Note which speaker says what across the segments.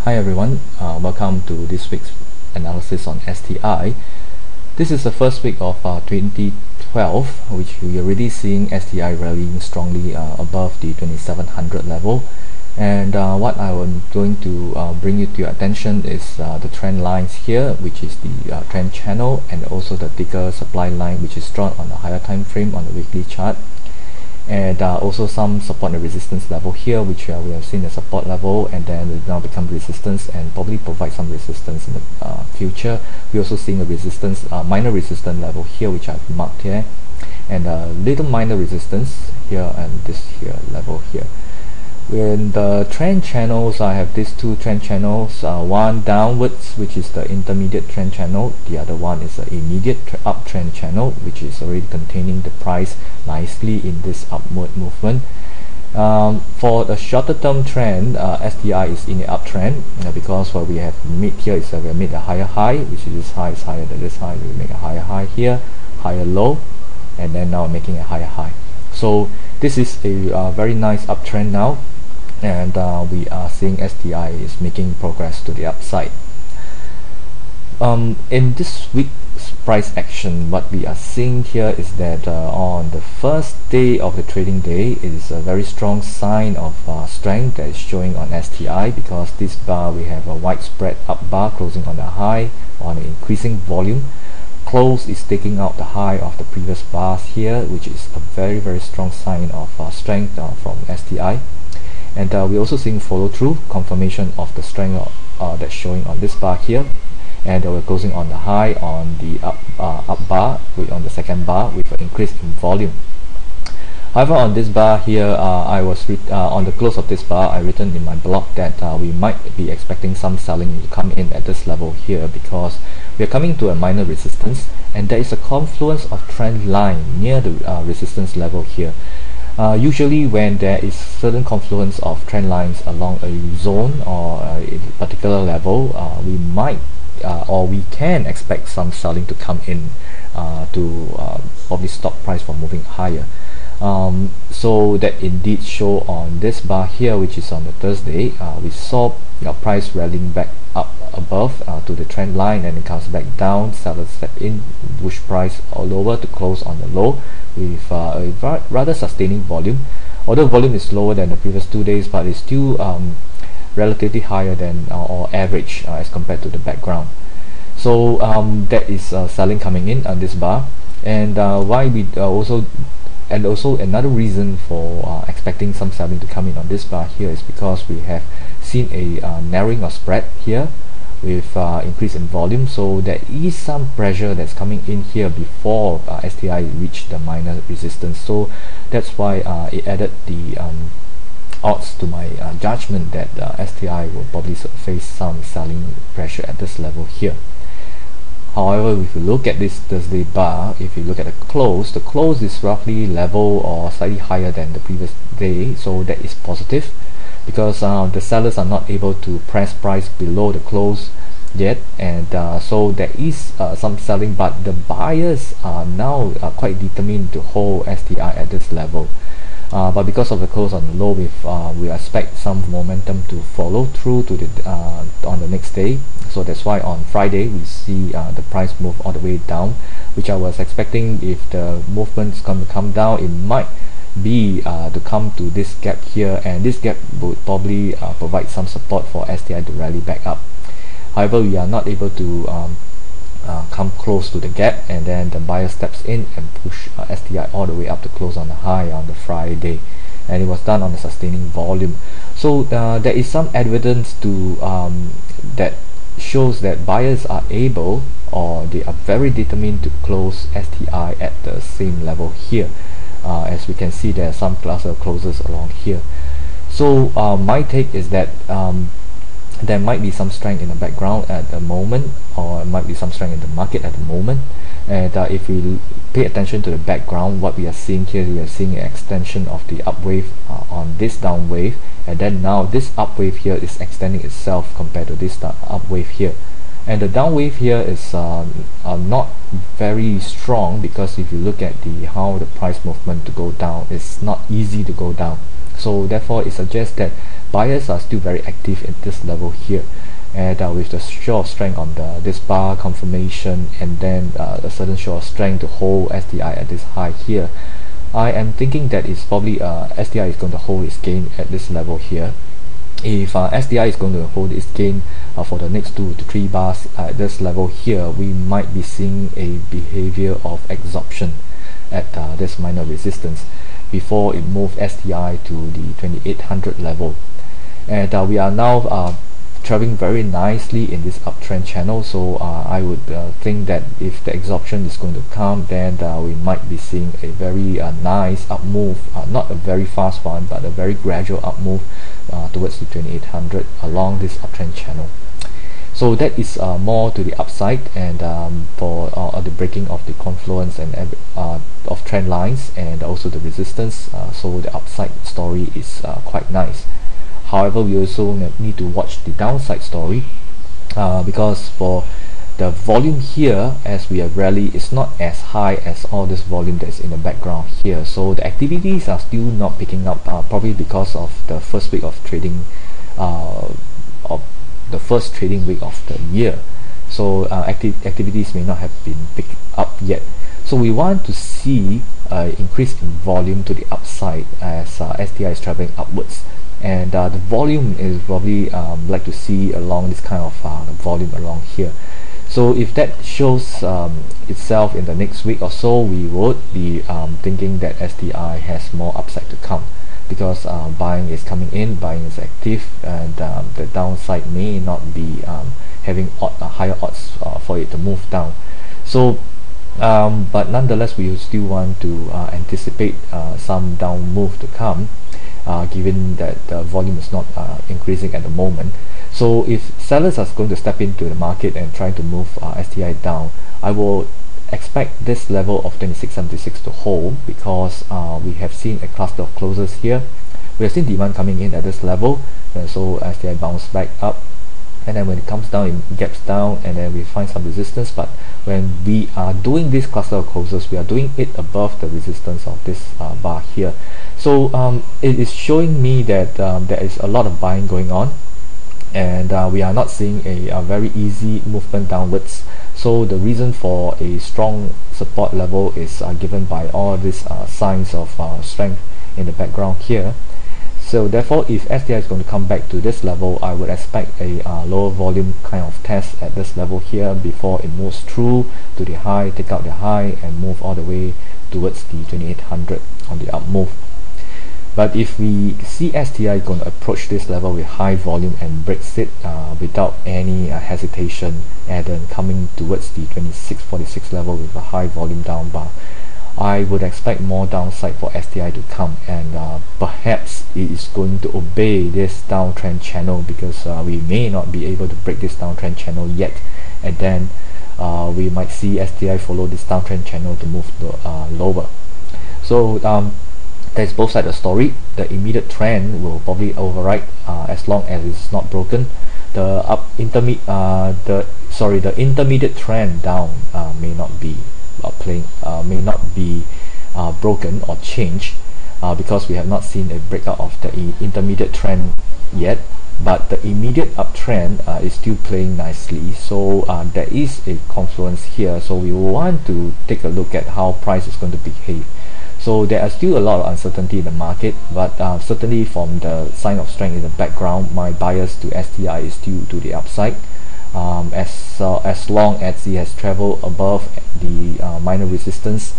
Speaker 1: Hi everyone, welcome to this week's analysis on STI. This is the first week of 2012, which we are already seeing STI rallying strongly above the 2700 level. And what I am going to bring you to your attention is the trend lines here, which is the trend channel, and also the thicker supply line, which is drawn on the higher time frame on the weekly chart. And also some support and resistance level here, which we have seen a support level and then will now become resistance and probably provide some resistance in the future. We're also seeing a resistance, minor resistance level here, which I've marked here, and a little minor resistance here and this here level here. In the trend channels, I have these two trend channels, one downwards, which is the intermediate trend channel, the other one is the immediate uptrend channel, which is already containing the price nicely in this upward movement. For the shorter term trend, STI is in the uptrend, because what we have made here is we have made a higher high, which is this high is higher than this high. We make a higher high here, higher low, and then now making a higher high. So this is a very nice uptrend now, and we are seeing STI is making progress to the upside. In this week's price action, what we are seeing here is that on the first day of the trading day, it is a very strong sign of strength that is showing on STI, because this bar we have a widespread up bar closing on the high on an increasing volume. Close is taking out the high of the previous bars here, which is a very strong sign of strength from STI. And we're also seeing follow through confirmation of the strength that's showing on this bar here, and we're closing on the high on the up bar on the second bar with an increase in volume. However, on this bar here, I was on the close of this bar, I written in my blog that we might be expecting some selling to come in at this level here, because we are coming to a minor resistance, and there is a confluence of trend line near the resistance level here. Usually when there is certain confluence of trend lines along a zone or a particular level, we might or we can expect some selling to come in to probably stop price from moving higher. So that indeed show on this bar here, which is on the Thursday. We saw price rallying back up above to the trend line, and it comes back down, sellers step in, push price all lower to close on the low with a rather sustaining volume. Although volume is lower than the previous 2 days, but it's still relatively higher than or average as compared to the background. So that is selling coming in on this bar, and why we also another reason for expecting some selling to come in on this bar here is because we have seen a narrowing of spread here with increase in volume. So there is some pressure that's coming in here before STI reached the minor resistance. So that's why it added the odds to my judgment that STI will probably face some selling pressure at this level here. However, if you look at this Thursday bar, if you look at the close is roughly level or slightly higher than the previous day, so that is positive, because the sellers are not able to press price below the close yet, and so there is some selling, but the buyers are now quite determined to hold STI at this level. But because of the close on the low, we expect some momentum to follow through to the on the next day. So that's why on Friday we see the price move all the way down, which I was expecting. If the movement's going to come down, it might be to come to this gap here, and this gap would probably provide some support for STI to rally back up. However, we are not able to come close to the gap, and then the buyer steps in and push STI all the way up to close on the high on the Friday, and it was done on a sustaining volume. So there is some evidence to that shows that buyers are able, or they are very determined to close STI at the same level here. As we can see, there are some cluster closes along here. So my take is that there might be some strength in the background at the moment, or it might be some strength in the market at the moment. And if we pay attention to the background, what we are seeing here, we are seeing an extension of the up wave on this down wave, and then now this up wave here is extending itself compared to this up wave here, And the down wave here is not very strong, because if you look at how the price movement to go down, it's not easy to go down. So therefore it suggests that buyers are still very active at this level here, and with the show of strength on this bar confirmation, and then a certain show of strength to hold STI at this high here, I am thinking that it's probably STI is going to hold its gain at this level here. If STI is going to hold its gain for the next 2 to 3 bars at this level here, we might be seeing a behavior of absorption at this minor resistance before it moved STI to the 2800 level. And we are now traveling very nicely in this uptrend channel, so I would think that if the absorption is going to come, then we might be seeing a very nice up move, not a very fast one, but a very gradual up move towards the 2800 along this uptrend channel. So that is more to the upside, and for the breaking of the confluence and of trend lines, and also the resistance, so the upside story is quite nice. However, we also need to watch the downside story, because for the volume here, as we have rallied, is not as high as all this volume that's in the background here. So the activities are still not picking up, probably because of the first week of trading, of the first trading week of the year. So activities may not have been picked up yet. So we want to see increase in volume to the upside as STI is traveling upwards. And the volume is probably like to see along this kind of volume along here. So if that shows itself in the next week or so, we would be thinking that STI has more upside to come, because buying is coming in, buying is active, and the downside may not be having higher odds for it to move down. So but nonetheless, we still want to anticipate some down move to come, given that the volume is not increasing at the moment. So if sellers are going to step into the market and try to move STI down, I will expect this level of 2676 to hold, because we have seen a cluster of closures here. We have seen demand coming in at this level, and so STI bounce back up, and then when it comes down, it gaps down, and then we find some resistance. But when we are doing this cluster of closures, we are doing it above the resistance of this bar here. So it is showing me that there is a lot of buying going on, and we are not seeing a very easy movement downwards. So the reason for a strong support level is given by all these signs of strength in the background here. So therefore, if STI is going to come back to this level, I would expect a lower volume kind of test at this level here before it moves through to the high, take out the high, and move all the way towards the 2800 on the up move. But if we see STI going to approach this level with high volume and breaks it without any hesitation, and then coming towards the 2646 level with a high volume down bar, I would expect more downside for STI to come, and perhaps it is going to obey this downtrend channel, because we may not be able to break this downtrend channel yet, and then we might see STI follow this downtrend channel to move lower. So there's both sides of the story. The immediate trend will probably override as long as it's not broken. The intermediate trend down may not be broken or changed, because we have not seen a breakout of the intermediate trend yet, but the immediate uptrend is still playing nicely. So there is a confluence here, so we want to take a look at how price is going to behave. So there are still a lot of uncertainty in the market, but certainly from the sign of strength in the background, my bias to STI is still to the upside. As long as it has traveled above the minor resistance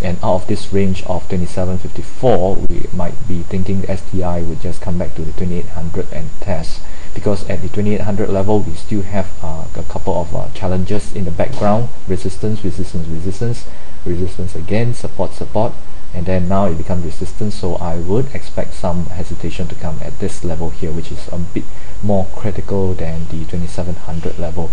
Speaker 1: and out of this range of 2754, we might be thinking the STI would just come back to the 2800 and test, because at the 2800 level we still have a couple of challenges in the background: resistance, resistance, resistance, resistance again, support, support, and then now it becomes resistance. So I would expect some hesitation to come at this level here, which is a bit more critical than the 2700 level.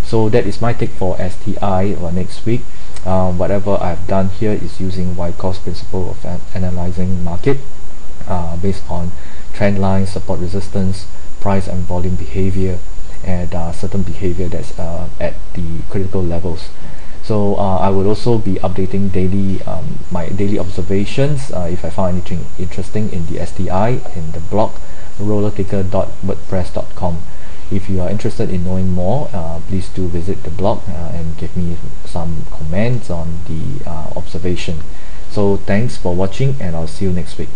Speaker 1: So that is my take for STI for next week. Whatever I've done here is using wide cost principle of analyzing market based on trend line, support, resistance, price and volume behavior, and certain behavior that's at the critical levels. So I will also be updating daily my daily observations if I find anything interesting in the STI in the blog rollertaker.wordpress.com. If you are interested in knowing more, please do visit the blog and give me some comments on the observation. So thanks for watching, and I'll see you next week.